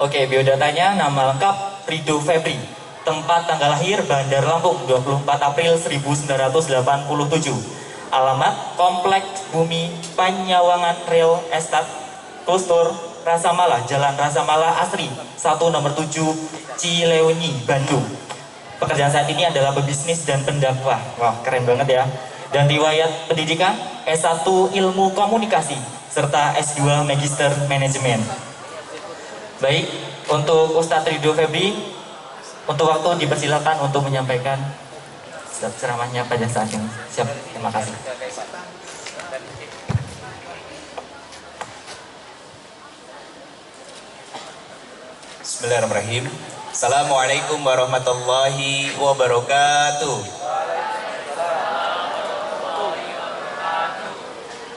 Oke, biodatanya nama lengkap Rido Febri. Tempat tanggal lahir Bandar Lampung 24 April 1987. Alamat Kompleks Bumi Panyawangan Real Estate Klostur Rasamala, Jalan Rasamala Asri 1 nomor 7 Cileunyi, Bandung. Pekerjaan saat ini adalah pebisnis dan pendakwah. Wah, keren banget ya. Dan riwayat pendidikan S1 Ilmu Komunikasi serta S2 Magister Manajemen. Baik, untuk Ustadz Rido Febri, untuk waktu dipersilakan untuk menyampaikan ceramahnya pada saat ini. Siap, terima kasih. Bismillahirrahmanirrahim. Assalamualaikum warahmatullahi wabarakatuh.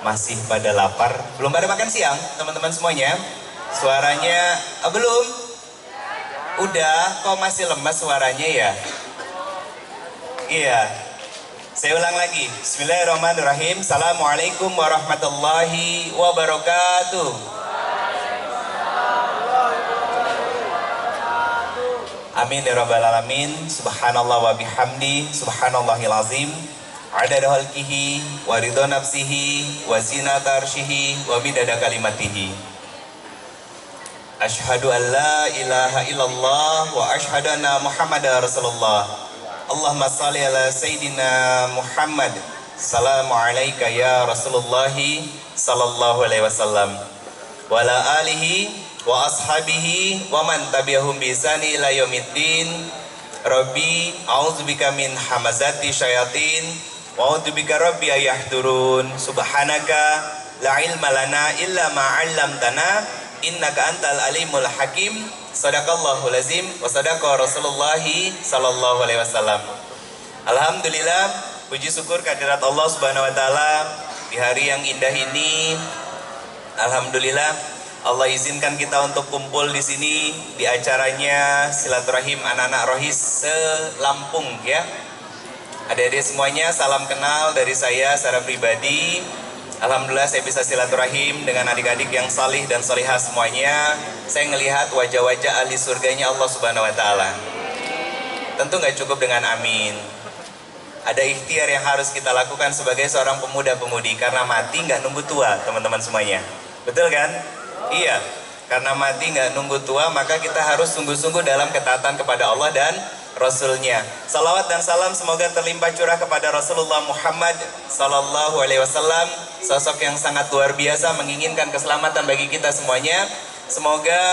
Masih pada lapar? Belum pada makan siang, teman-teman semuanya? Suaranya belum? Udah, kok masih lemas suaranya ya? Iya. Saya ulang lagi. Bismillahirrahmanirrahim. Assalamualaikum warahmatullahi wabarakatuh. Amin ya rabbal alamin. Subhanallah wa bihamdi, subhanallahil azim. Adada khalqihi wa ridha nafsihi wa zinata arsyihi wa midada kalimatihi. Asyhadu an la ilaha illallah wa asyhadu anna Muhammadar Rasulullah. Allahumma shalli ala Sayyidina Muhammad. Assalamu alayka ya Rasulullah sallallahu alaihi wasallam. Wa ala alihi wa ashabihi wa man tabi'ahum bi ihsani ila yaumiddin. Rabbi a'udzubika min hamazati syayatin wa a'udzubika rabbi ayahdurun. Subhanaka la ilma lana illa ma 'allamtana innaka antal alimul hakim. Sadaqallahul azim wa sadaqa Rasulullahi sallallahu alaihi wasallam. Alhamdulillah, puji syukur kehadirat Allah Subhanahu wa taala di hari yang indah ini. Alhamdulillah Allah izinkan kita untuk kumpul di sini di acaranya silaturahim anak-anak Rohis se-Lampung ya. Adik-adik semuanya, salam kenal dari saya secara pribadi. Alhamdulillah saya bisa silaturahim dengan adik-adik yang salih dan salihah semuanya. Saya melihat wajah-wajah ahli surganya Allah Subhanahu wa taala. Tentu nggak cukup dengan amin. Ada ikhtiar yang harus kita lakukan sebagai seorang pemuda-pemudi, karena mati nggak nunggu tua, teman-teman semuanya. Betul kan? Iya, karena mati nggak nunggu tua, maka kita harus sungguh-sungguh dalam ketaatan kepada Allah dan Rasulnya. Salawat dan salam semoga terlimpah curah kepada Rasulullah Muhammad Sallallahu Alaihi Wasallam, sosok yang sangat luar biasa menginginkan keselamatan bagi kita semuanya. Semoga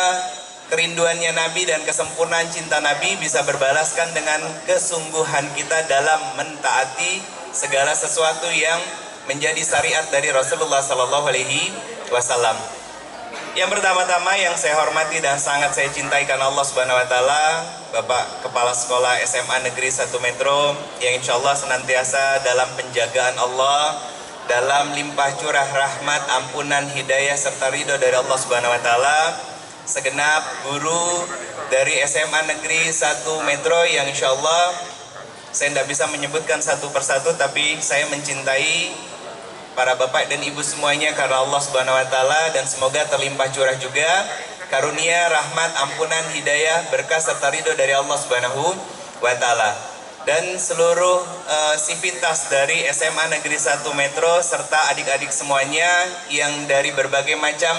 kerinduannya Nabi dan kesempurnaan cinta Nabi bisa berbalaskan dengan kesungguhan kita dalam mentaati segala sesuatu yang menjadi syariat dari Rasulullah Sallallahu Alaihi Wasallam. Yang pertama-tama yang saya hormati dan sangat saya cintai karena Allah Subhanahu wa taala, Bapak Kepala Sekolah SMA Negeri 1 Metro yang insya Allah senantiasa dalam penjagaan Allah, dalam limpah curah rahmat, ampunan, hidayah serta ridho dari Allah Subhanahu wa taala. Segenap guru dari SMA Negeri 1 Metro yang insya Allah saya tidak bisa menyebutkan satu persatu, tapi saya mencintai para bapak dan ibu semuanya karena Allah Subhanahu wa taala, dan semoga terlimpah curah juga karunia, rahmat, ampunan, hidayah, berkah serta ridho dari Allah Subhanahu wa taala. Dan seluruh sivitas dari SMA Negeri 1 Metro serta adik-adik semuanya yang dari berbagai macam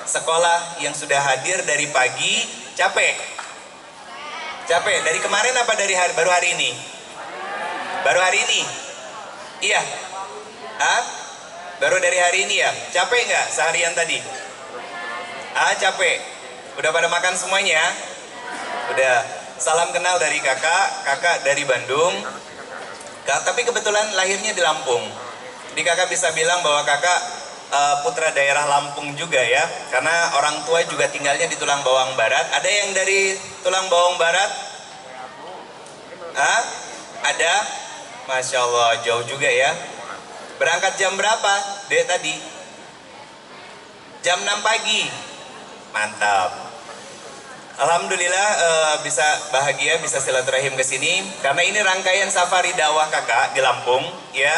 sekolah yang sudah hadir dari pagi. Capek? Capek? Dari kemarin apa dari baru hari ini? Baru hari ini? Iya. Hah? Baru dari hari ini ya? Capek nggak seharian tadi? Capek? Udah pada makan semuanya? Udah. Salam kenal dari kakak dari Bandung. Tapi kebetulan lahirnya di Lampung. Jadi kakak bisa bilang bahwa kakak putra daerah Lampung juga ya. Karena orang tua juga tinggalnya di Tulang Bawang Barat. Ada yang dari Tulang Bawang Barat? Ada? Masya Allah, jauh juga ya. Berangkat jam berapa, Dek, tadi? Jam 6 pagi. Mantap. Alhamdulillah bisa bahagia, bisa silaturahim ke sini. Karena ini rangkaian safari dakwah kakak di Lampung, ya.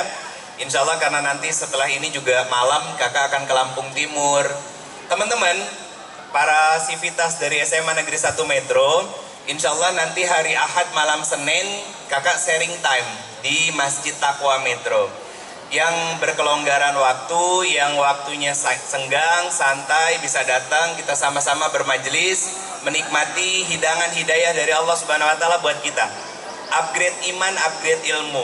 Insya Allah karena nanti setelah ini juga malam kakak akan ke Lampung Timur. Teman-teman, para sivitas dari SMA Negeri 1 Metro, insya Allah nanti hari Ahad malam Senin kakak sharing time di Masjid Taqwa Metro. Yang berkelonggaran waktu, yang waktunya senggang, santai, bisa datang, kita sama-sama bermajelis, menikmati hidangan hidayah dari Allah Subhanahu wa Ta'ala buat kita. Upgrade iman, upgrade ilmu.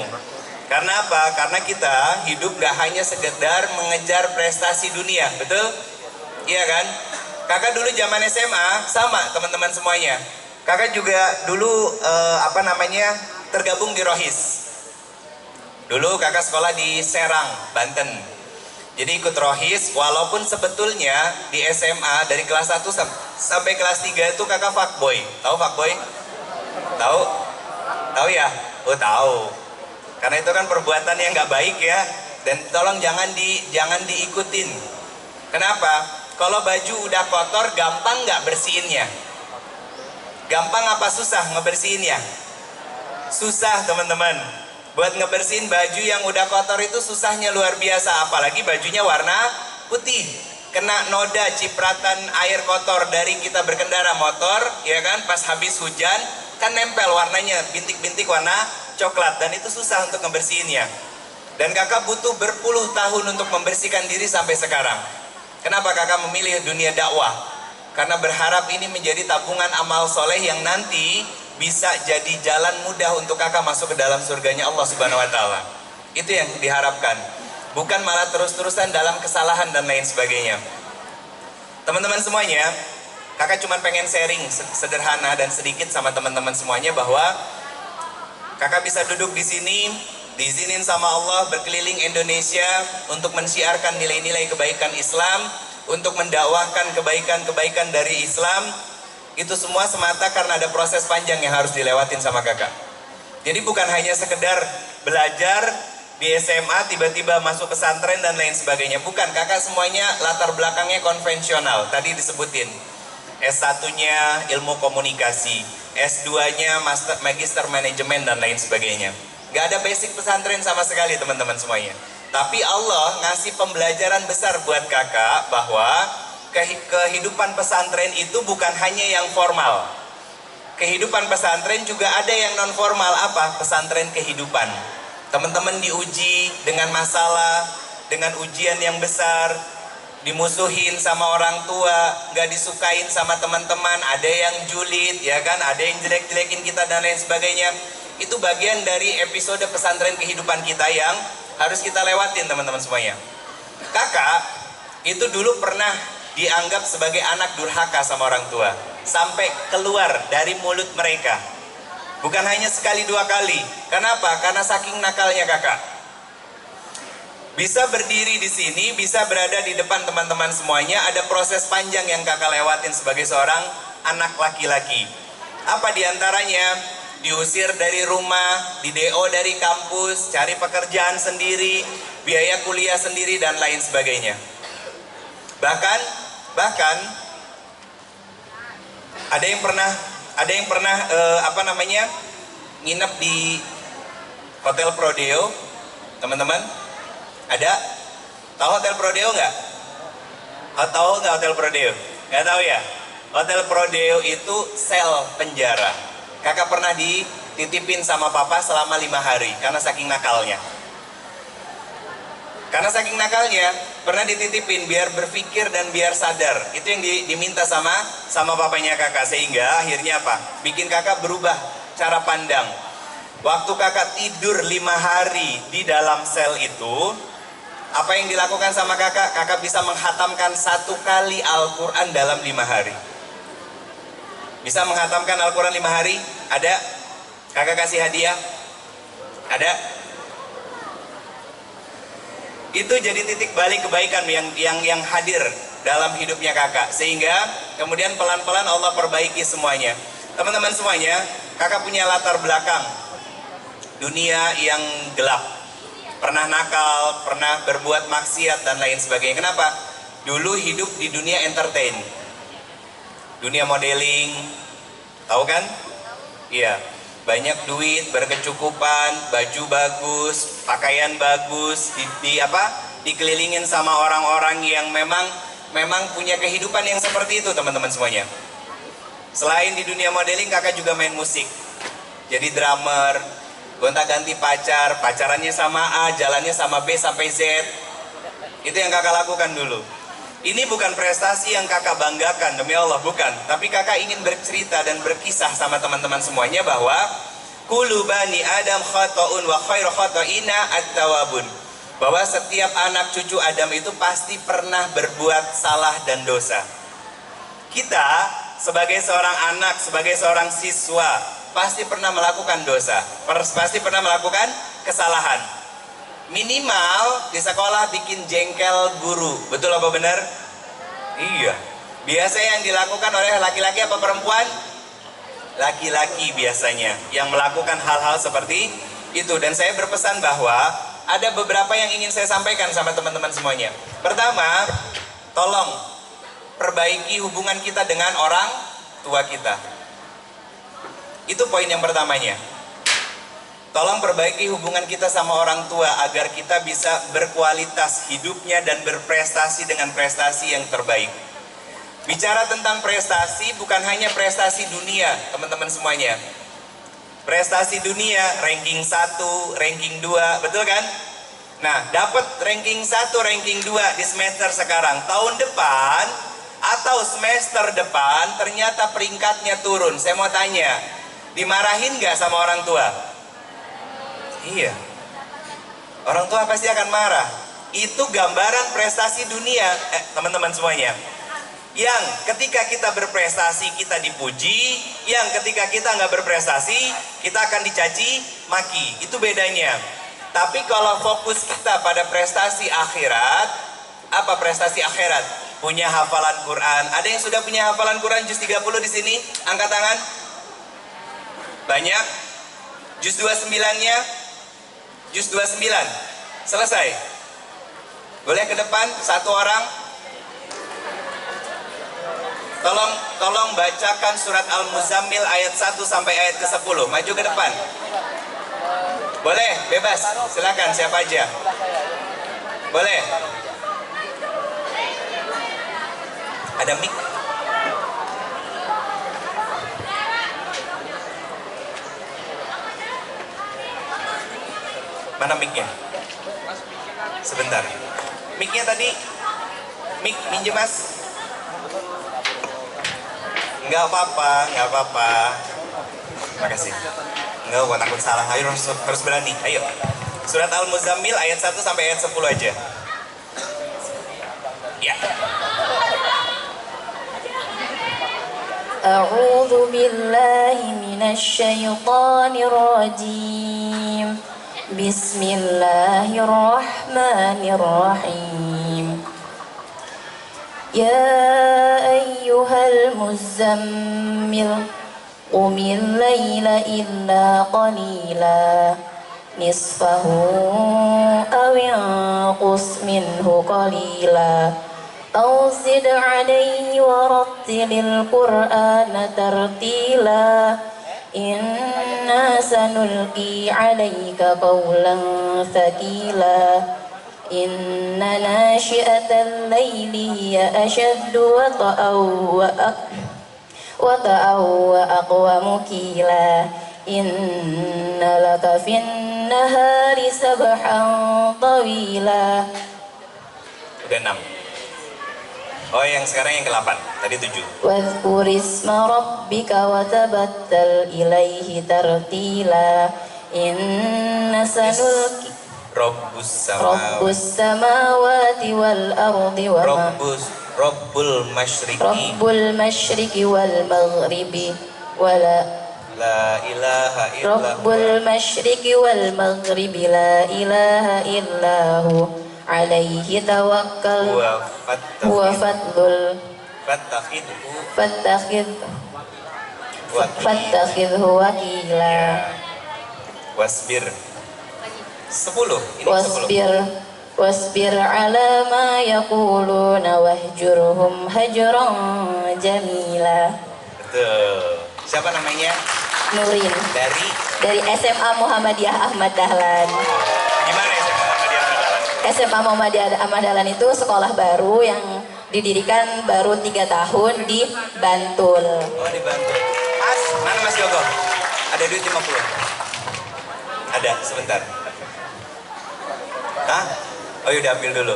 Karena apa? Karena kita hidup gak hanya sekedar mengejar prestasi dunia, betul? Iya kan? Kakak dulu zaman SMA sama teman-teman semuanya. Kakak juga dulu tergabung di Rohis. Dulu kakak sekolah di Serang, Banten. Jadi ikut Rohis, walaupun sebetulnya di SMA dari kelas 1 sampai kelas 3 itu kakak fuckboy. Tahu fuckboy? Tahu? Tahu ya? Oh tahu. Karena itu kan perbuatan yang nggak baik ya. Dan tolong jangan diikutin. Kenapa? Kalau baju udah kotor, gampang nggak bersihinnya? Gampang apa susah ngebersihinnya? Susah teman-teman. Buat ngebersihin baju yang udah kotor itu susahnya luar biasa. Apalagi bajunya warna putih. Kena noda cipratan air kotor dari kita berkendara motor, ya kan? Pas habis hujan, kan nempel warnanya, bintik-bintik warna coklat. Dan itu susah untuk ngebersihinnya. Dan kakak butuh berpuluh tahun untuk membersihkan diri sampai sekarang. Kenapa kakak memilih dunia dakwah? Karena berharap ini menjadi tabungan amal soleh yang nanti bisa jadi jalan mudah untuk kakak masuk ke dalam surganya Allah Subhanahu wa Ta'ala. Itu yang diharapkan. Bukan malah terus-terusan dalam kesalahan dan lain sebagainya. Teman-teman semuanya, kakak cuma pengen sharing sederhana dan sedikit sama teman-teman semuanya bahwa kakak bisa duduk di sini, diizinin sama Allah berkeliling Indonesia untuk mensiarkan nilai-nilai kebaikan Islam, untuk mendakwahkan kebaikan-kebaikan dari Islam. Itu semua semata karena ada proses panjang yang harus dilewatin sama kakak. Jadi bukan hanya sekedar belajar di SMA tiba-tiba masuk pesantren dan lain sebagainya. Bukan, kakak semuanya latar belakangnya konvensional. Tadi disebutin S1-nya ilmu komunikasi, S2-nya magister manajemen dan lain sebagainya. Gak ada basic pesantren sama sekali teman-teman semuanya. Tapi Allah ngasih pembelajaran besar buat kakak bahwa kehidupan pesantren itu bukan hanya yang formal. Kehidupan pesantren juga ada yang non formal. Apa? Pesantren kehidupan. Teman-teman diuji dengan masalah, dengan ujian yang besar, dimusuhin sama orang tua, gak disukain sama teman-teman, ada yang julid, ya kan? Ada yang jelek-jelekin kita dan lain sebagainya. Itu bagian dari episode pesantren kehidupan kita yang harus kita lewatin teman-teman semuanya. Kakak itu dulu pernah dianggap sebagai anak durhaka sama orang tua, sampai keluar dari mulut mereka. Bukan hanya sekali dua kali. Kenapa? Karena saking nakalnya kakak. Bisa berdiri di sini, bisa berada di depan teman-teman semuanya, ada proses panjang yang kakak lewatin sebagai seorang anak laki-laki. Apa diantaranya? Diusir dari rumah, di DO dari kampus, cari pekerjaan sendiri, biaya kuliah sendiri dan lain sebagainya. Bahkan ada yang pernah nginep di Hotel Prodeo, teman-teman? Ada? Tahu Hotel Prodeo nggak? Tahu nggak Hotel Prodeo? Nggak tahu ya? Hotel Prodeo itu sel penjara. Kakak pernah dititipin sama papa selama 5 hari karena saking nakalnya. Karena saking nakalnya, pernah dititipin biar berpikir dan biar sadar. Itu yang diminta sama papanya kakak. Sehingga akhirnya apa? Bikin kakak berubah cara pandang. Waktu kakak tidur 5 hari di dalam sel itu, apa yang dilakukan sama kakak? Kakak bisa menghatamkan 1 kali Al-Quran dalam 5 hari. Bisa menghatamkan Al-Quran 5 hari? Ada? Kakak kasih hadiah? Ada? Itu jadi titik balik kebaikan yang hadir dalam hidupnya kakak. Sehingga kemudian pelan-pelan Allah perbaiki semuanya. Teman-teman semuanya, kakak punya latar belakang dunia yang gelap. Pernah nakal, pernah berbuat maksiat dan lain sebagainya. Kenapa? Dulu hidup di dunia entertain, dunia modeling, tahu kan? Iya, banyak duit, berkecukupan, baju bagus, pakaian bagus, dikelilingin sama orang-orang yang memang memang punya kehidupan yang seperti itu teman-teman semuanya. Selain di dunia modeling, kakak juga main musik. Jadi drummer, gonta-ganti pacar, pacarannya sama A, jalannya sama B sampai Z. Itu yang kakak lakukan dulu. Ini bukan prestasi yang kakak banggakan, demi Allah, bukan. Tapi kakak ingin bercerita dan berkisah sama teman-teman semuanya bahwa kullu bani Adam khata'un wa khairu khata'ina at-tawabun. Bahwa setiap anak cucu Adam itu pasti pernah berbuat salah dan dosa. Kita sebagai seorang anak, sebagai seorang siswa, pasti pernah melakukan dosa, pasti pernah melakukan kesalahan. Minimal di sekolah bikin jengkel guru, betul apa benar? Iya. Biasanya yang dilakukan oleh laki-laki apa perempuan? Laki-laki biasanya yang melakukan hal-hal seperti itu. Dan saya berpesan bahwa ada beberapa yang ingin saya sampaikan sama teman-teman semuanya. Pertama, tolong perbaiki hubungan kita dengan orang tua kita. Itu poin yang pertamanya. Tolong perbaiki hubungan kita sama orang tua agar kita bisa berkualitas hidupnya dan berprestasi dengan prestasi yang terbaik. Bicara tentang prestasi, bukan hanya prestasi dunia, teman-teman semuanya. Prestasi dunia, ranking 1, ranking 2, betul kan? Nah, dapat ranking 1, ranking 2 di semester sekarang. Tahun depan atau semester depan ternyata peringkatnya turun. Saya mau tanya, dimarahin nggak sama orang tua? Iya. Orang tua pasti akan marah. Itu gambaran prestasi dunia, teman-teman semuanya. Yang ketika kita berprestasi kita dipuji, yang ketika kita nggak berprestasi kita akan dicaci maki. Itu bedanya. Tapi kalau fokus kita pada prestasi akhirat, apa prestasi akhirat? Punya hafalan Quran. Ada yang sudah punya hafalan Quran juz 30 di sini? Angkat tangan. Banyak. Juz 29-nya? Juz 29. Selesai. Boleh ke depan satu orang? Tolong bacakan surat Al-Muzammil ayat 1 sampai ayat ke-10. Maju ke depan. Boleh, bebas. Silakan siapa aja. Boleh. Ada mic. Mana mic-nya? Sebentar. Mic-nya tadi. Mic minjem Mas. Enggak apa-apa, enggak apa-apa. Makasih. Enggak, gua takut salah. Ayo harus berani. Ayo. Surat Al-Muzammil ayat 1 sampai ayat 10 aja. Ya. A'udzu billahi minasy syaithanir rajim. Bismillahirrahmanirrahim. Ya ayyuhal muzammil qumil laila illa qalila nisfahu aw inqus minhu qalila aw zid alayhi warattilil qur'ana tartila inna sanulqi alayka qawlan thaqila inna nashi'atal layli hiya ashaddu wata'aw wa aqwamu qila inna laka fin nahari sabhan tawila. Udah 6. Oh, yang sekarang yang ke-8. Tadi 7. Wadhkur isma rabbika wa tabattal ilaihi tartila inna sanulqi Rabbus samawati wal ardi wa ma Rabbul masyriqi wal maghribi wala la ilaha Rabbul masyriqi wal maghribi la ilaha illahu alaihi tawakkal huwa fattakhidhu wakila. Wasbir 10. Ini 10. Wasbir ala ma yaquluna wahjurhum hajran jamila. Betul. Siapa namanya? Nurin. Dari SMA Muhammadiyah Ahmad Dahlan. Gimana SMA Muhammadiyah Ahmad Dahlan? SMA Muhammadiyah Ahmad Dahlan itu sekolah baru yang didirikan baru 3 tahun di Bantul. Oh, di Bantul. Mas, mana Mas Joko? Ada duit 50? Ada, sebentar. Hah? Oh, yaudah ambil dulu.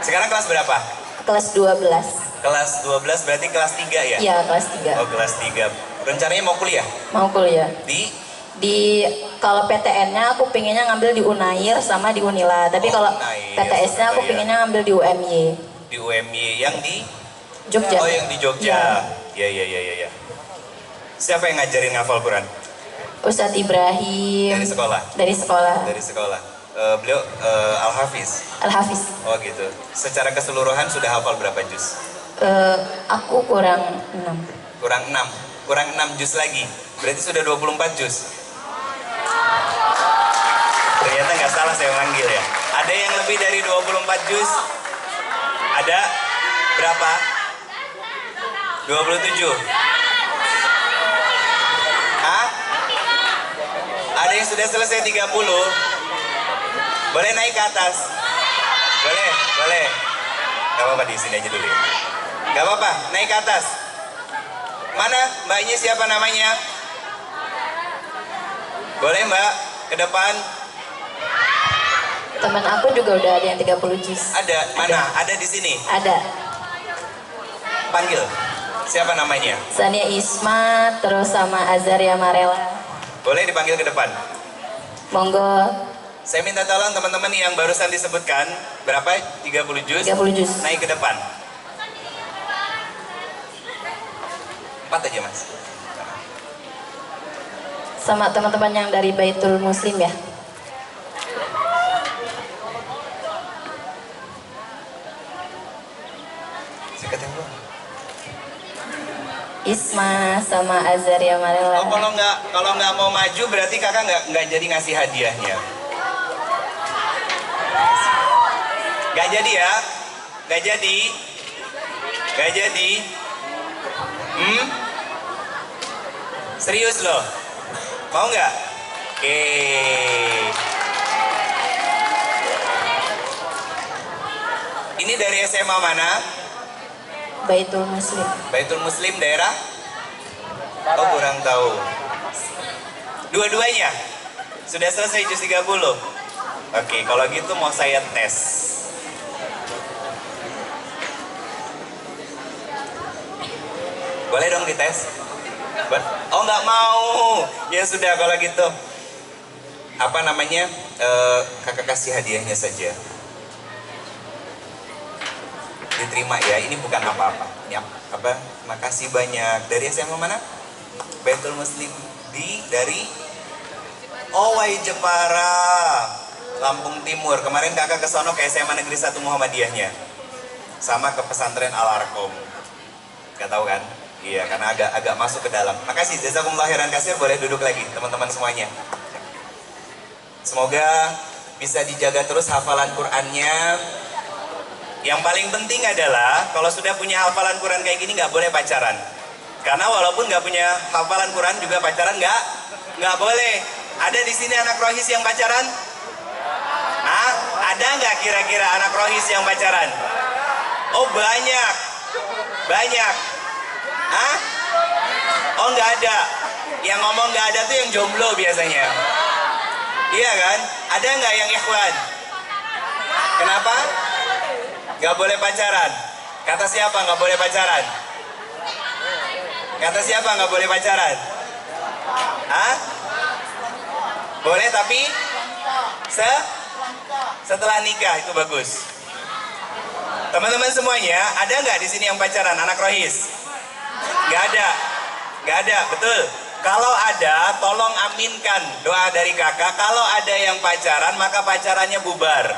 Sekarang kelas berapa? Kelas 12. Kelas 12 berarti kelas 3 ya? Iya, kelas 3. Oh, kelas 3. Rencananya mau kuliah? Mau kuliah. Di Kalau PTN-nya aku pinginnya ngambil di Unair sama di Unila. Tapi kalau Unair, PTS-nya aku Surabaya. pinginnya ngambil di UMY. Di UMY yang di Jogja. Oh, yang di Jogja. Iya. Siapa yang ngajarin ngafal Quran? Ustadz Ibrahim. Dari sekolah. Dari sekolah. Dari sekolah. Beliau Al-Hafiz. Al-Hafiz. Oh gitu. Secara keseluruhan sudah hafal berapa juz? Aku kurang 6. Kurang 6. Kurang 6 juz lagi. Berarti sudah 24 juz. Ternyata nggak salah saya manggil ya. Ada yang lebih dari 24 juz? Ada? Berapa? 27. Hah? Ada yang sudah selesai 30? Boleh naik ke atas? Boleh? Gak apa-apa, di sini aja dulu ya. Gak apa-apa, naik ke atas. Mana mbaknya, siapa namanya? Boleh mbak, ke depan. Teman aku juga udah ada yang 30 juz. Ada, mana? Ada di sini? Ada. Panggil. Siapa namanya? Sania Isma, terus sama Azaria Marela. Boleh dipanggil ke depan. Monggo. Saya minta tolong teman-teman yang barusan disebutkan, berapa? 30 juz? 30 juz. Naik ke depan. 4 aja mas. Sama teman-teman yang dari Baitul Muslim ya. Sikat yang belum. Isma sama Azaria Marela. Oh, kalau nggak mau maju berarti kakak nggak jadi ngasih hadiahnya. Nggak jadi ya? Nggak jadi? Serius loh? Mau nggak? Oke. Ini dari SMA mana? Baitul Muslim. Baitul Muslim daerah? Oh, kurang tahu. Dua-duanya? Sudah selesai juz 30? Oke, kalau gitu mau saya tes. Boleh dong dites? Oh, nggak mau. Ya sudah kalau gitu. Apa namanya? Kakak kasih hadiahnya saja. Diterima ya, ini bukan apa-apa. Ya, makasih banyak. Dari SMA mana? Baitul Muslim dari Owai Jepara, Lampung Timur. Kemarin kakak ke sono ke SMA Negeri 1 Muhammadiyahnya. Sama ke pesantren Al-Arqam. Gak tahu kan? Iya, karena agak masuk ke dalam. Makasih, jazakumullah khairan katsir. Boleh duduk lagi teman-teman semuanya. Semoga bisa dijaga terus hafalan Qur'annya. Yang paling penting adalah kalau sudah punya hafalan Quran kayak gini nggak boleh pacaran. Karena walaupun nggak punya hafalan Quran juga pacaran nggak boleh. Ada di sini anak rohis yang pacaran? Hah? Ada nggak kira-kira anak rohis yang pacaran? Oh banyak. Hah? Oh nggak ada. Yang ngomong nggak ada tuh yang jomblo biasanya. Iya kan? Ada nggak yang ikhwan? Kenapa? Gak boleh pacaran. Kata siapa gak boleh pacaran? Kata siapa gak boleh pacaran? Hah? Boleh tapi setelah nikah itu bagus. Teman-teman semuanya, ada nggak di sini yang pacaran anak rohis? Gak ada, betul. Kalau ada, tolong aminkan doa dari kakak. Kalau ada yang pacaran, maka pacarannya bubar.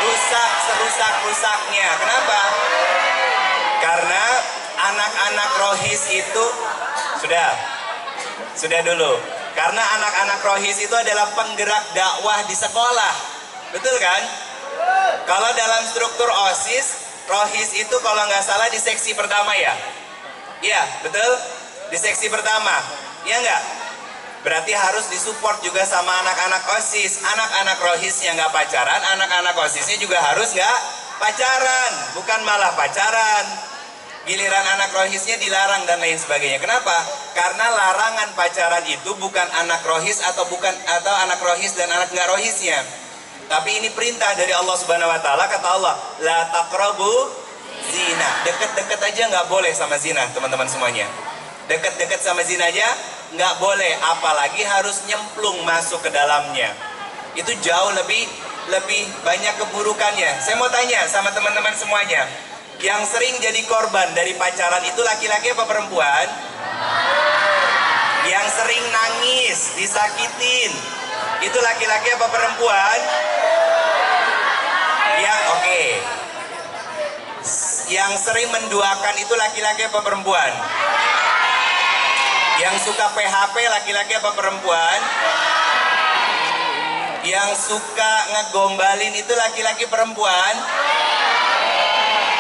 Rusak serusak-rusaknya. Kenapa? Karena anak-anak rohis itu sudah dulu. Karena anak-anak rohis itu adalah penggerak dakwah di sekolah. Betul kan? Kalau dalam struktur OSIS, rohis itu kalau nggak salah di seksi pertama ya? Iya, betul? Di seksi pertama. Iya nggak? Berarti harus disupport juga sama anak-anak OSIS. Anak-anak rohis yang nggak pacaran, anak-anak OSISnya juga harus nggak pacaran, bukan malah pacaran. Giliran anak rohisnya dilarang dan lain sebagainya. Kenapa? Karena larangan pacaran itu bukan anak rohis atau anak rohis dan anak nggak rohisnya. Tapi ini perintah dari Allah Subhanahu Wa Taala. Kata Allah, la taqrabu zina. Deket-deket aja nggak boleh sama zina, teman-teman semuanya. Deket-deket sama zina aja nggak boleh, apalagi harus nyemplung masuk ke dalamnya. Itu jauh lebih banyak keburukannya. Saya mau tanya sama teman-teman semuanya, yang sering jadi korban dari pacaran itu laki-laki apa perempuan? Yang sering nangis, disakitin, itu laki-laki apa perempuan? Ya, oke. Yang sering menduakan itu laki-laki apa perempuan? Yang suka PHP laki-laki apa perempuan? Yang suka ngegombalin itu laki-laki perempuan?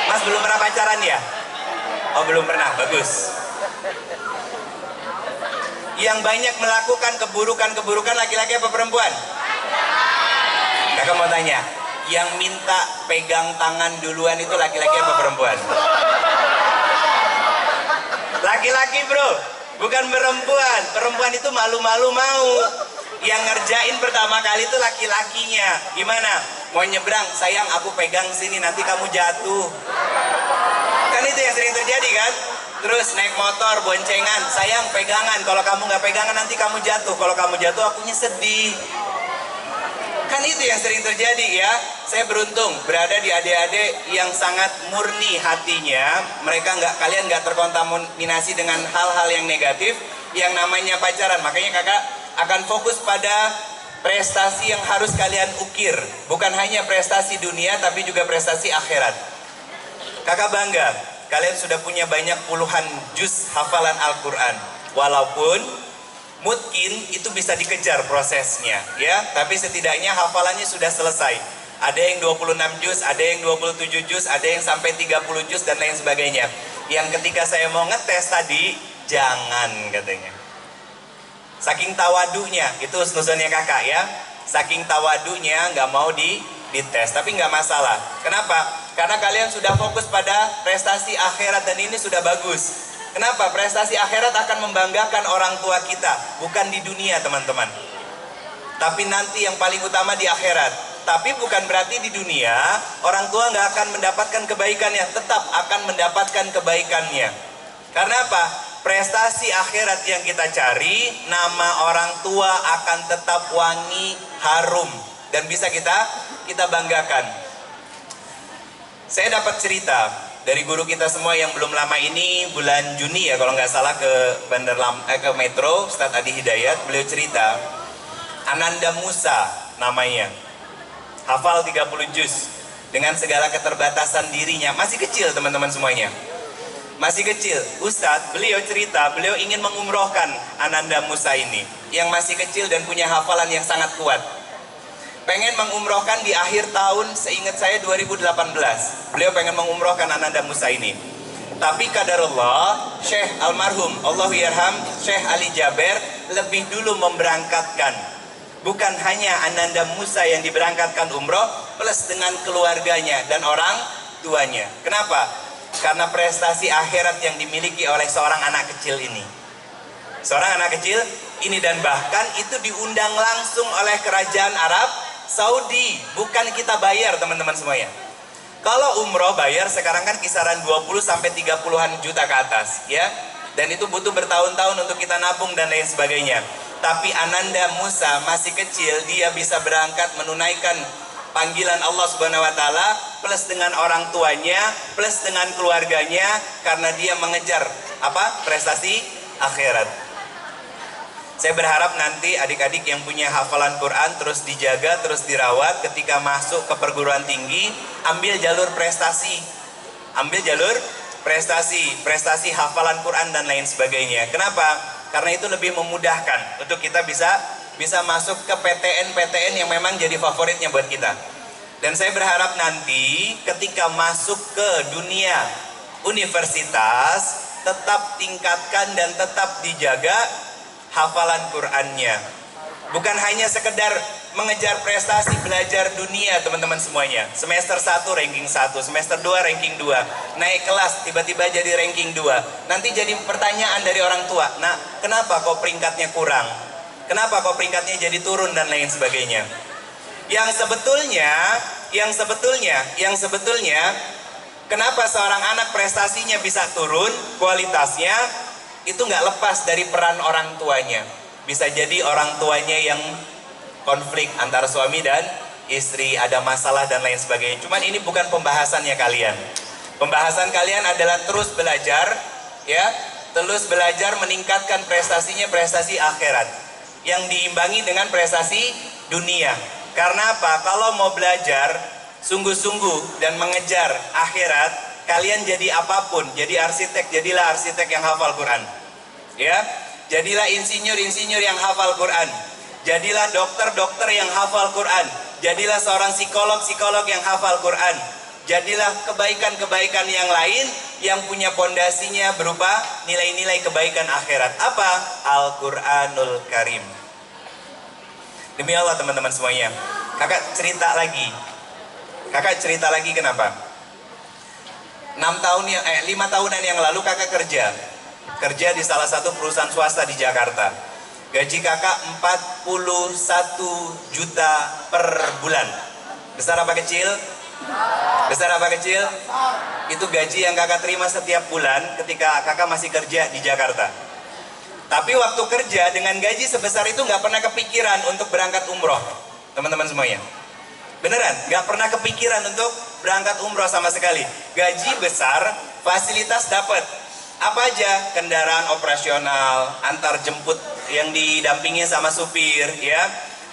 Mas belum pernah pacaran ya? Oh belum pernah, bagus. Yang banyak melakukan keburukan laki-laki apa perempuan? Kakak mau tanya, yang minta pegang tangan duluan itu laki-laki apa perempuan? Laki-laki bro, bukan perempuan. Perempuan itu malu-malu mau. Yang ngerjain pertama kali itu laki-lakinya. Gimana? Mau nyebrang, sayang aku pegang sini nanti kamu jatuh. Kan itu yang sering terjadi kan? Terus naik motor boncengan, sayang pegangan, kalau kamu nggak pegangan nanti kamu jatuh, kalau kamu jatuh akunya sedih. Kan itu yang sering terjadi ya. Saya beruntung berada di adik-adik yang sangat murni hatinya. Kalian nggak terkontaminasi dengan hal-hal yang negatif yang namanya pacaran. Makanya kakak akan fokus pada prestasi yang harus kalian ukir, bukan hanya prestasi dunia tapi juga prestasi akhirat. Kakak bangga kalian sudah punya banyak puluhan juz hafalan Al-Quran. Walaupun mungkin itu bisa dikejar prosesnya ya, tapi setidaknya hafalannya sudah selesai. Ada yang 26 juz, ada yang 27 juz, ada yang sampai 30 juz dan lain sebagainya. Yang ketika saya mau ngetes tadi, jangan katanya. Saking tawadunya, itu husnuzonnya kakak ya. Saking tawadunya nggak mau dites, tapi nggak masalah. Kenapa? Karena kalian sudah fokus pada prestasi akhirat dan ini sudah bagus. Kenapa? Prestasi akhirat akan membanggakan orang tua kita, bukan di dunia teman-teman. Tapi nanti yang paling utama di akhirat. Tapi bukan berarti di dunia orang tua nggak akan mendapatkan kebaikannya, tetap akan mendapatkan kebaikannya. Karena apa? Prestasi akhirat yang kita cari, nama orang tua akan tetap wangi, harum, dan bisa kita banggakan. Saya dapat cerita dari guru kita semua yang belum lama ini, bulan Juni ya kalau nggak salah, ke ke Metro, Ustadz Adi Hidayat. Beliau cerita, Ananda Musa namanya, hafal 30 juz dengan segala keterbatasan dirinya, masih kecil teman-teman semuanya. Masih kecil, Ustadz, beliau cerita, beliau ingin mengumrohkan Ananda Musa ini, yang masih kecil dan punya hafalan yang sangat kuat. Pengen mengumrohkan di akhir tahun, seingat saya 2018. Beliau pengen mengumrohkan Ananda Musa ini. Tapi kadarullah, Syekh almarhum, Allahyarham, Syekh Ali Jaber, lebih dulu memberangkatkan. Bukan hanya Ananda Musa yang diberangkatkan umroh, plus dengan keluarganya dan orang tuanya. Kenapa? Karena prestasi akhirat yang dimiliki oleh seorang anak kecil ini. Seorang anak kecil ini, dan bahkan itu diundang langsung oleh kerajaan Arab Saudi. Bukan kita bayar teman-teman semuanya. Kalau umroh bayar sekarang kan kisaran 20-30-an juta ke atas ya. Dan itu butuh bertahun-tahun untuk kita nabung dan lain sebagainya. Tapi Ananda Musa masih kecil, dia bisa berangkat menunaikan panggilan Allah Subhanahu wa taala, plus dengan orang tuanya, plus dengan keluarganya, karena dia mengejar prestasi akhirat. Saya berharap nanti adik-adik yang punya hafalan Quran terus dijaga, terus dirawat. Ketika masuk ke perguruan tinggi, ambil jalur prestasi. Ambil jalur prestasi hafalan Quran dan lain sebagainya. Kenapa? Karena itu lebih memudahkan untuk kita bisa masuk ke PTN yang memang jadi favoritnya buat kita. Dan saya berharap nanti ketika masuk ke dunia universitas, tetap tingkatkan dan tetap dijaga hafalan Qur'annya. Bukan hanya sekedar mengejar prestasi belajar dunia teman-teman semuanya. Semester 1 ranking 1, semester 2 ranking 2. Naik kelas tiba-tiba jadi ranking 2. Nanti jadi pertanyaan dari orang tua. Nah, kenapa kok peringkatnya kurang? Kenapa kok peringkatnya jadi turun dan lain sebagainya? Yang sebetulnya kenapa seorang anak prestasinya bisa turun, kualitasnya itu nggak lepas dari peran orang tuanya. Bisa jadi orang tuanya yang konflik antara suami dan istri, ada masalah dan lain sebagainya. Cuman ini bukan pembahasannya kalian. Pembahasan kalian adalah terus belajar, ya, terus belajar meningkatkan prestasinya, prestasi akhirat yang diimbangi dengan prestasi dunia. Karena apa? Kalau mau belajar sungguh-sungguh dan mengejar akhirat, kalian jadi apapun, jadi arsitek, jadilah arsitek yang hafal Quran. Ya, jadilah insinyur-insinyur yang hafal Quran. Jadilah dokter-dokter yang hafal Quran. Jadilah seorang psikolog-psikolog yang hafal Quran. Jadilah kebaikan-kebaikan yang lain yang punya pondasinya berupa nilai-nilai kebaikan akhirat. Apa? Al-Quranul Karim. Demi Allah teman-teman semuanya. Kakak cerita lagi kenapa? 5 tahunan yang lalu kakak kerja di salah satu perusahaan swasta di Jakarta. Gaji kakak 41 juta per bulan. Besar apa kecil? Besar apa kecil? Itu gaji yang kakak terima setiap bulan ketika kakak masih kerja di Jakarta. Tapi waktu kerja dengan gaji sebesar itu nggak pernah kepikiran untuk berangkat umroh, teman-teman semuanya. Beneran, nggak pernah kepikiran untuk berangkat umroh sama sekali. Gaji besar, fasilitas dapat. Apa aja? Kendaraan operasional, antar jemput yang didampingi sama supir, ya.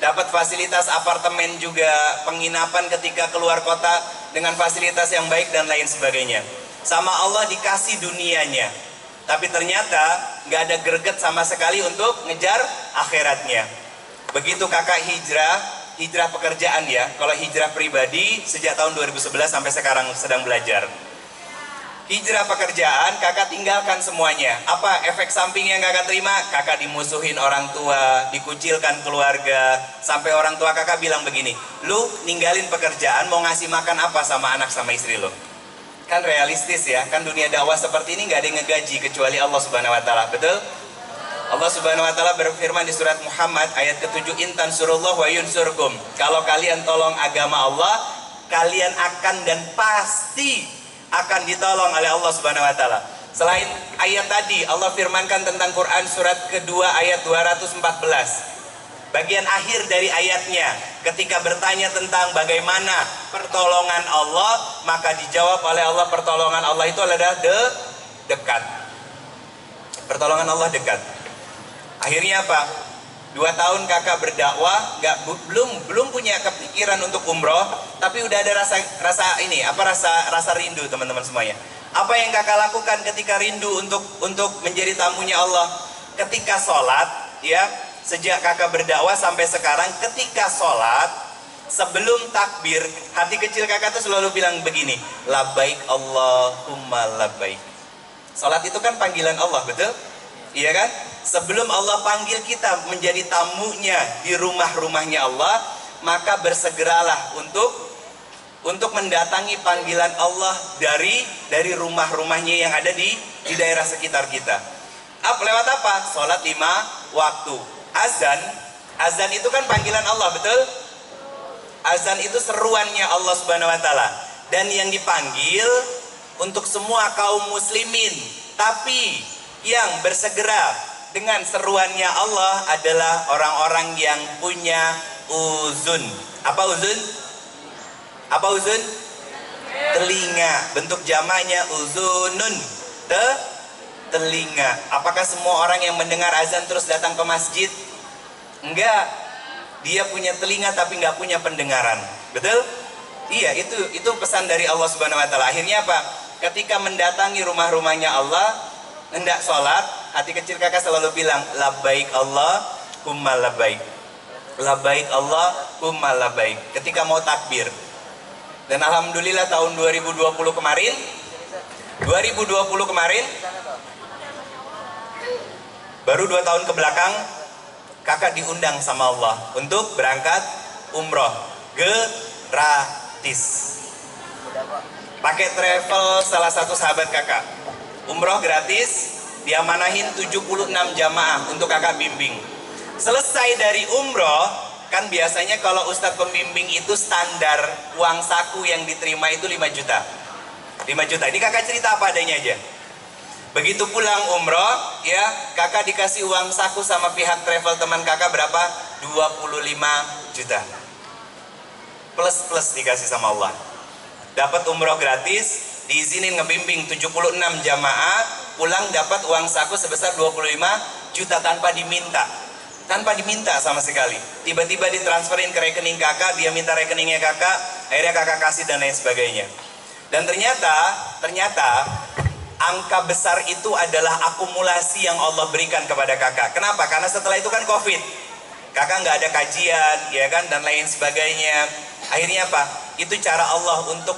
Dapat fasilitas apartemen juga, penginapan ketika keluar kota dengan fasilitas yang baik dan lain sebagainya. Sama Allah dikasih dunianya. Tapi ternyata nggak ada greget sama sekali untuk ngejar akhiratnya. Begitu kakak hijrah pekerjaan ya. Kalau hijrah pribadi sejak tahun 2011 sampai sekarang sedang belajar. Hijrah pekerjaan, kakak tinggalkan semuanya. Apa efek samping yang kakak terima? Kakak dimusuhin orang tua, dikucilkan keluarga. Sampai orang tua kakak bilang begini, lu ninggalin pekerjaan mau ngasih makan apa sama anak sama istri lu? Kan realistis ya, kan dunia dakwah seperti ini gak ada yang ngegaji kecuali Allah Subhanahu Wa Taala, betul? Allah Subhanahu Wa Taala berfirman di surat Muhammad ayat ke-7, Intan surullah wa yunsurkum. Kalau kalian tolong agama Allah, kalian akan dan pasti akan ditolong oleh Allah Subhanahu Wa Taala. Selain ayat tadi, Allah firmankan tentang Quran surat kedua ayat 214. Bagian akhir dari ayatnya, ketika bertanya tentang bagaimana pertolongan Allah, maka dijawab oleh Allah, pertolongan Allah itu adalah dekat. Pertolongan Allah dekat. Akhirnya apa? 2 tahun kakak berdakwah, belum punya kepikiran untuk umroh, tapi udah ada rasa rindu teman-teman semuanya. Apa yang kakak lakukan ketika rindu untuk menjadi tamunya Allah? Ketika sholat, ya, sejak kakak berdakwah sampai sekarang, ketika sholat, sebelum takbir, hati kecil kakak tuh selalu bilang begini, labbaik Allahumma labbaik. Sholat itu kan panggilan Allah, betul? Iya kan? Sebelum Allah panggil kita menjadi tamunya di rumah-rumahnya Allah, maka bersegeralah untuk mendatangi panggilan Allah dari rumah-rumahnya yang ada di daerah sekitar kita. Lewat apa? Sholat 5 waktu. Azan itu kan panggilan Allah, betul? Azan itu seruannya Allah Subhanahu Wa Taala, dan yang dipanggil untuk semua kaum muslimin. Tapi yang bersegera dengan seruannya Allah adalah orang-orang yang punya uzun. Apa uzun? Apa uzun? Telinga. Bentuk jamaknya uzunun. Telinga. Apakah semua orang yang mendengar azan terus datang ke masjid? Enggak. Dia punya telinga tapi nggak punya pendengaran. Betul? Iya, itu pesan dari Allah Subhanahu Wa Taala. Akhirnya apa? Ketika mendatangi rumah-rumahnya Allah, hendak sholat, hati kecil kakak selalu bilang, labbaik Allahumma labbaik. Labbaik Allahumma labbaik. Ketika mau takbir. Dan alhamdulillah tahun 2020 kemarin, baru 2 tahun ke belakang, kakak diundang sama Allah untuk berangkat umroh gratis. Pakai travel salah satu sahabat kakak, umroh gratis, diamanahin 76 jamaah untuk kakak bimbing. Selesai dari umroh, kan biasanya kalau ustadz pembimbing itu standar uang saku yang diterima itu 5 juta. 5 juta, ini kakak cerita apa adanya aja. Begitu pulang umroh, ya kakak dikasih uang saku sama pihak travel teman kakak berapa? 25 juta. Plus dikasih sama Allah. Dapat umroh gratis, diizinin ngebimbing 76 jamaah, pulang dapat uang saku sebesar 25 juta tanpa diminta. Tanpa diminta sama sekali. Tiba-tiba ditransferin ke rekening kakak, dia minta rekeningnya kakak, akhirnya kakak kasih dan lain sebagainya. Dan ternyata angka besar itu adalah akumulasi yang Allah berikan kepada kakak. Kenapa? Karena setelah itu kan COVID. Kakak nggak ada kajian, ya kan, dan lain sebagainya. Akhirnya apa? Itu cara Allah untuk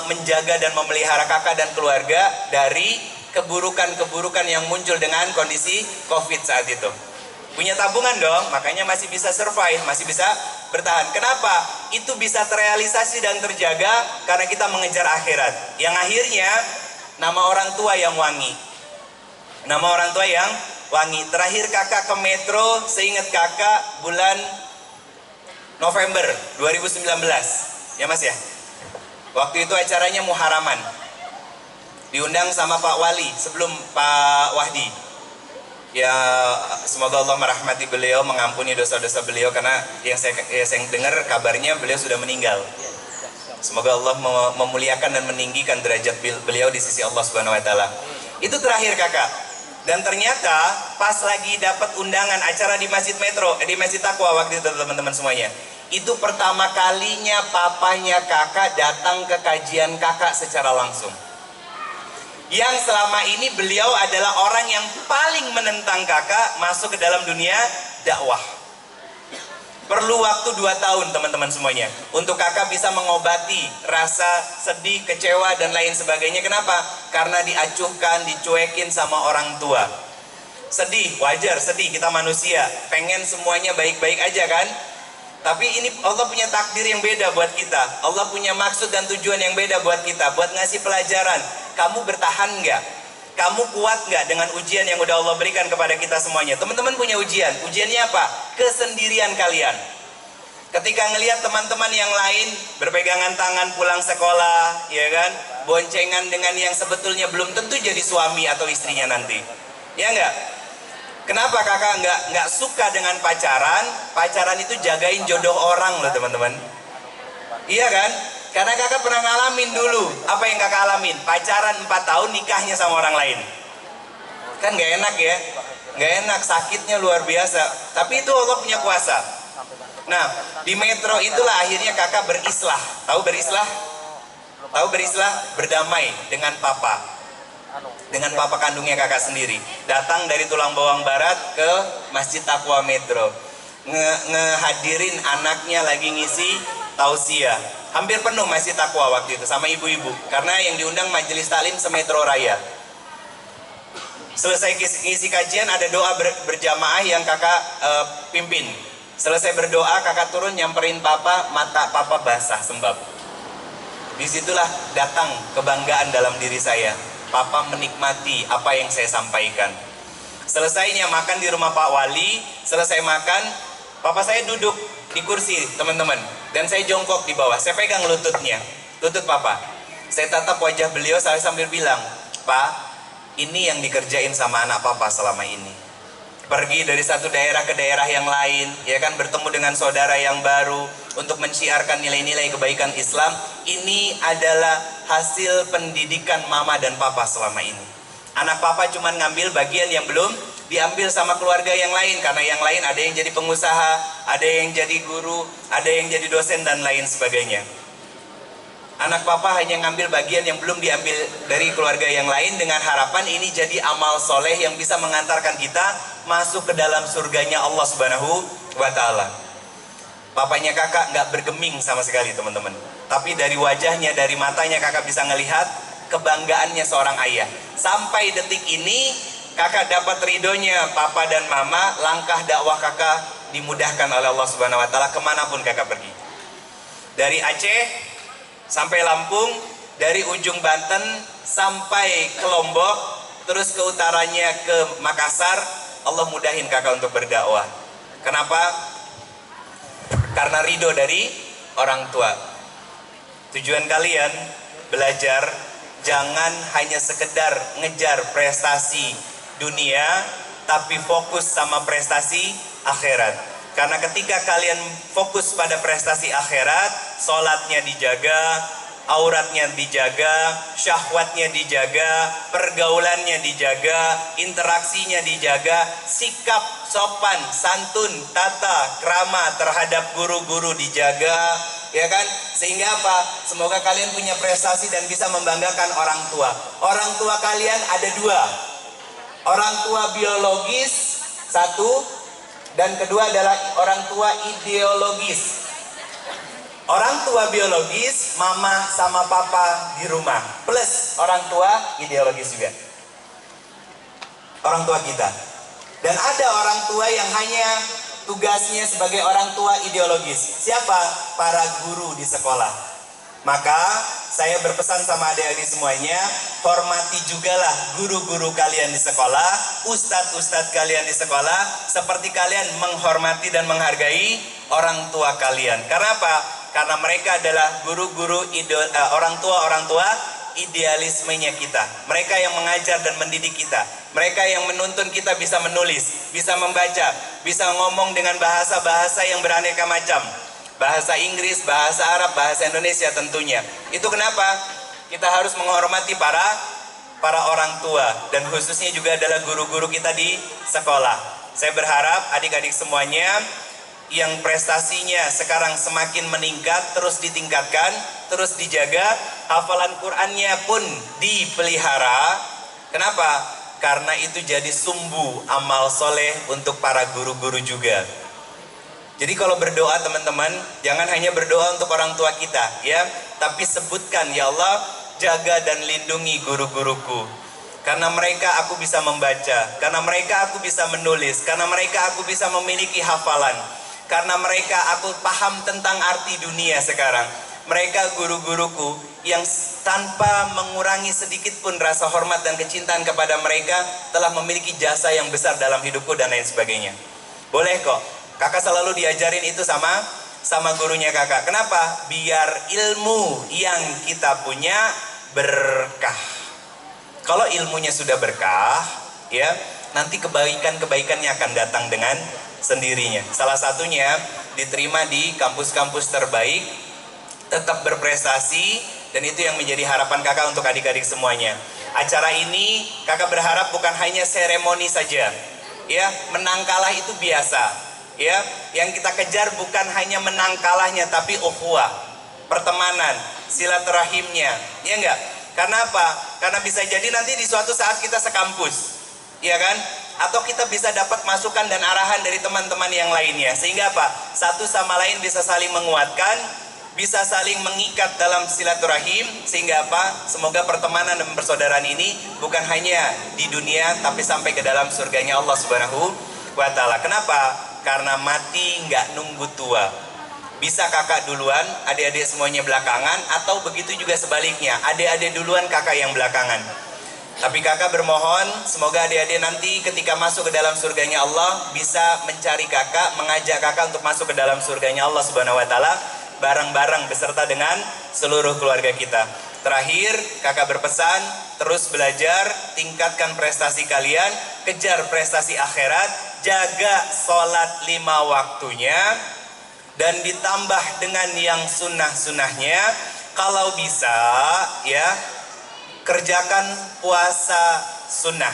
menjaga dan memelihara kakak dan keluarga dari keburukan-keburukan yang muncul dengan kondisi COVID saat itu. Punya tabungan dong, makanya masih bisa survive, masih bisa bertahan. Kenapa? Itu bisa terrealisasi dan terjaga karena kita mengejar akhirat. Yang akhirnya nama orang tua yang wangi. Nama orang tua yang wangi. Terakhir kakak ke Metro, seingat kakak bulan November 2019. Ya mas ya? Waktu itu acaranya Muharaman. Diundang sama Pak Wali sebelum Pak Wahdi. Ya semoga Allah merahmati beliau, mengampuni dosa-dosa beliau, karena yang saya dengar kabarnya beliau sudah meninggal. Semoga Allah memuliakan dan meninggikan derajat beliau di sisi Allah Subhanahu wa taala. Itu terakhir kakak. Dan ternyata pas lagi dapat undangan acara di Masjid Metro, di Masjid Taqwa waktu itu teman-teman semuanya. Itu pertama kalinya papanya kakak datang ke kajian kakak secara langsung. Yang selama ini beliau adalah orang yang paling menentang kakak masuk ke dalam dunia dakwah. Perlu waktu 2 tahun teman-teman semuanya untuk kakak bisa mengobati rasa sedih, kecewa dan lain sebagainya. Kenapa? Karena diacuhkan, dicuekin sama orang tua. Sedih, wajar, sedih, kita manusia, pengen semuanya baik-baik aja kan. Tapi ini Allah punya takdir yang beda buat kita. Allah punya maksud dan tujuan yang beda buat kita, buat ngasih pelajaran. Kamu bertahan nggak? Kamu kuat nggak dengan ujian yang udah Allah berikan kepada kita semuanya? Teman-teman punya ujian. Ujiannya apa? Kesendirian kalian. Ketika ngelihat teman-teman yang lain berpegangan tangan pulang sekolah, ya kan, boncengan dengan yang sebetulnya belum tentu jadi suami atau istrinya nanti, ya nggak? Kenapa kakak nggak suka dengan pacaran? Pacaran itu jagain jodoh orang loh teman-teman. Iya kan? Karena kakak pernah ngalamin dulu. Apa yang kakak alamin? Pacaran 4 tahun, nikahnya sama orang lain. Kan nggak enak ya? Nggak enak, sakitnya luar biasa. Tapi itu Allah punya kuasa. Nah, di Metro itulah akhirnya kakak berislah. Tahu berislah? Tahu berislah? Berdamai dengan papa. Dengan papa kandungnya kakak sendiri. Datang dari Tulang Bawang Barat ke Masjid Taqwa Metro. Ngehadirin anaknya lagi ngisi tausiah. Hampir penuh Masjid Taqwa waktu itu sama ibu-ibu. Karena yang diundang majelis taklim se-Metro Raya. Selesai ngisi kajian ada doa berjamaah yang kakak pimpin. Selesai berdoa kakak turun nyamperin papa, mata papa basah sembab. Disitulah datang kebanggaan dalam diri saya. Papa menikmati apa yang saya sampaikan. Selesainya makan di rumah Pak Wali, selesai makan, papa saya duduk di kursi teman-teman, dan saya jongkok di bawah. Saya pegang lututnya, lutut papa. Saya tatap wajah beliau, saya sambil bilang, Pak, ini yang dikerjain sama anak papa selama ini. Pergi dari satu daerah ke daerah yang lain, ya kan, bertemu dengan saudara yang baru untuk menciarkan nilai-nilai kebaikan Islam. Ini adalah hasil pendidikan mama dan papa selama ini. Anak papa cuma ngambil bagian yang belum diambil sama keluarga yang lain, karena yang lain ada yang jadi pengusaha, ada yang jadi guru, ada yang jadi dosen dan lain sebagainya. Anak papa hanya ngambil bagian yang belum diambil dari keluarga yang lain, dengan harapan ini jadi amal soleh yang bisa mengantarkan kita masuk ke dalam surganya Allah Subhanahu wa ta'ala. Papanya kakak nggak bergeming sama sekali teman-teman, tapi dari wajahnya, dari matanya kakak bisa ngelihat kebanggaannya seorang ayah. Sampai detik ini kakak dapat ridhonya papa dan mama, langkah dakwah kakak dimudahkan oleh Allah Subhanahu wa ta'ala kemanapun kakak pergi. Dari Aceh sampai Lampung, dari ujung Banten sampai ke Lombok, terus ke utaranya ke Makassar. Allah mudahin kakak untuk berdakwah. Kenapa? Karena ridho dari orang tua. Tujuan kalian belajar jangan hanya sekedar ngejar prestasi dunia, tapi fokus sama prestasi akhirat. Karena ketika kalian fokus pada prestasi akhirat, sholatnya dijaga, auratnya dijaga, syahwatnya dijaga, pergaulannya dijaga, interaksinya dijaga, sikap sopan, santun, tata, krama terhadap guru-guru dijaga, ya kan? Sehingga apa? Semoga kalian punya prestasi dan bisa membanggakan orang tua. Orang tua kalian ada dua. Orang tua biologis satu, dan kedua adalah orang tua ideologis. Orang tua biologis, mama sama papa di rumah, plus orang tua ideologis juga, orang tua kita. Dan ada orang tua yang hanya tugasnya sebagai orang tua ideologis. Siapa? Para guru di sekolah. Maka saya berpesan sama adik-adik semuanya, hormati jugalah guru-guru kalian di sekolah, ustadz-ustadz kalian di sekolah, seperti kalian menghormati dan menghargai orang tua kalian. Karena apa? Karena mereka adalah guru-guru orang tua idealismenya kita. Mereka yang mengajar dan mendidik kita. Mereka yang menuntun kita bisa menulis, bisa membaca, bisa ngomong dengan bahasa-bahasa yang beraneka macam. Bahasa Inggris, bahasa Arab, bahasa Indonesia tentunya. Itu kenapa? Kita harus menghormati para orang tua, dan khususnya juga adalah guru-guru kita di sekolah. Saya berharap adik-adik semuanya yang prestasinya sekarang semakin meningkat, terus ditingkatkan, terus dijaga, hafalan Qur'annya pun dipelihara. Kenapa? Karena itu jadi sumbu amal soleh untuk para guru-guru juga. Jadi kalau berdoa teman-teman, jangan hanya berdoa untuk orang tua kita, ya, tapi sebutkan, ya Allah, jaga dan lindungi guru-guruku. Karena mereka aku bisa membaca, karena mereka aku bisa menulis, karena mereka aku bisa memiliki hafalan, karena mereka aku paham tentang arti dunia sekarang. Mereka guru-guruku yang tanpa mengurangi sedikit pun rasa hormat dan kecintaan kepada mereka telah memiliki jasa yang besar dalam hidupku dan lain sebagainya. Boleh kok. Kakak selalu diajarin itu sama gurunya kakak. Kenapa? Biar ilmu yang kita punya berkah. Kalau ilmunya sudah berkah, ya, nanti kebaikan-kebaikannya akan datang dengan sendirinya. Salah satunya diterima di kampus-kampus terbaik, tetap berprestasi, dan itu yang menjadi harapan kakak untuk adik-adik semuanya. Acara ini kakak berharap bukan hanya seremoni saja, ya, menang kalah itu biasa. Ya, yang kita kejar bukan hanya menang kalahnya, tapi ukhuwah, pertemanan, silaturahimnya, ya enggak? Karena apa? Karena bisa jadi nanti di suatu saat kita sekampus, ya kan? Atau kita bisa dapat masukan dan arahan dari teman-teman yang lainnya, sehingga apa? Satu sama lain bisa saling menguatkan, bisa saling mengikat dalam silaturahim, sehingga apa? Semoga pertemanan dan persaudaraan ini bukan hanya di dunia, tapi sampai ke dalam surganya Allah Subhanahu wa Ta'ala. Kenapa? Karena mati nggak nunggu tua. Bisa kakak duluan, adik-adik semuanya belakangan, atau begitu juga sebaliknya, adik-adik duluan, kakak yang belakangan. Tapi kakak bermohon, semoga adik-adik nanti ketika masuk ke dalam surganya Allah bisa mencari kakak, mengajak kakak untuk masuk ke dalam surganya Allah Subhanahu wa Ta'ala bareng-bareng beserta dengan seluruh keluarga kita. Terakhir, kakak berpesan, terus belajar, tingkatkan prestasi kalian, kejar prestasi akhirat, jaga sholat 5 waktunya, dan ditambah dengan yang sunnah-sunnahnya. Kalau bisa, ya, kerjakan puasa sunnah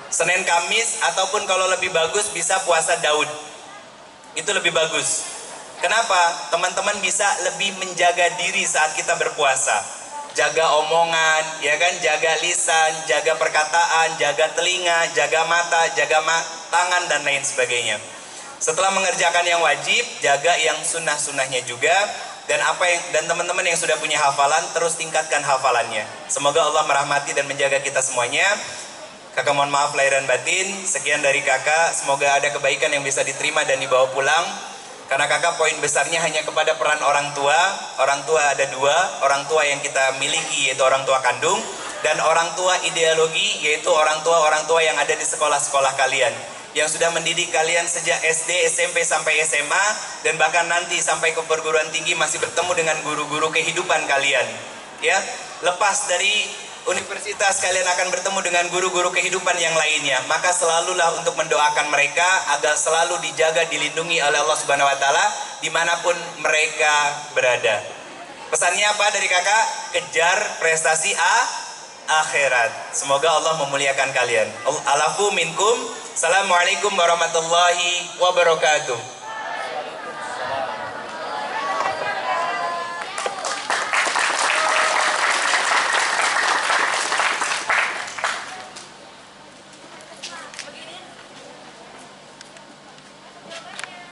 Senin Kamis, ataupun kalau lebih bagus bisa puasa Daud, itu lebih bagus. Kenapa? Teman-teman bisa lebih menjaga diri saat kita berpuasa, jaga omongan, ya kan, jaga lisan, jaga perkataan, jaga telinga, jaga mata, jaga tangan, dan lain sebagainya. Setelah mengerjakan yang wajib, jaga yang sunnah-sunnahnya juga. Dan teman-teman yang sudah punya hafalan, terus tingkatkan hafalannya. Semoga Allah merahmati dan menjaga kita semuanya. Kakak mohon maaf lahir dan batin. Sekian dari kakak, semoga ada kebaikan yang bisa diterima dan dibawa pulang. Karena kakak poin besarnya hanya kepada peran orang tua. Orang tua ada dua, orang tua yang kita miliki yaitu orang tua kandung, dan orang tua ideologi yaitu orang tua yang ada di sekolah-sekolah kalian, yang sudah mendidik kalian sejak SD, SMP sampai SMA, dan bahkan nanti sampai ke perguruan tinggi masih bertemu dengan guru-guru kehidupan kalian. Ya, lepas dari universitas kalian akan bertemu dengan guru-guru kehidupan yang lainnya, maka selalulah untuk mendoakan mereka agar selalu dijaga, dilindungi oleh Allah Subhanahu wa taala dimanapun mereka berada. Pesannya apa dari kakak? Kejar prestasi akhirat. Semoga Allah memuliakan kalian. Alafu minkum. Assalamualaikum warahmatullahi wabarakatuh.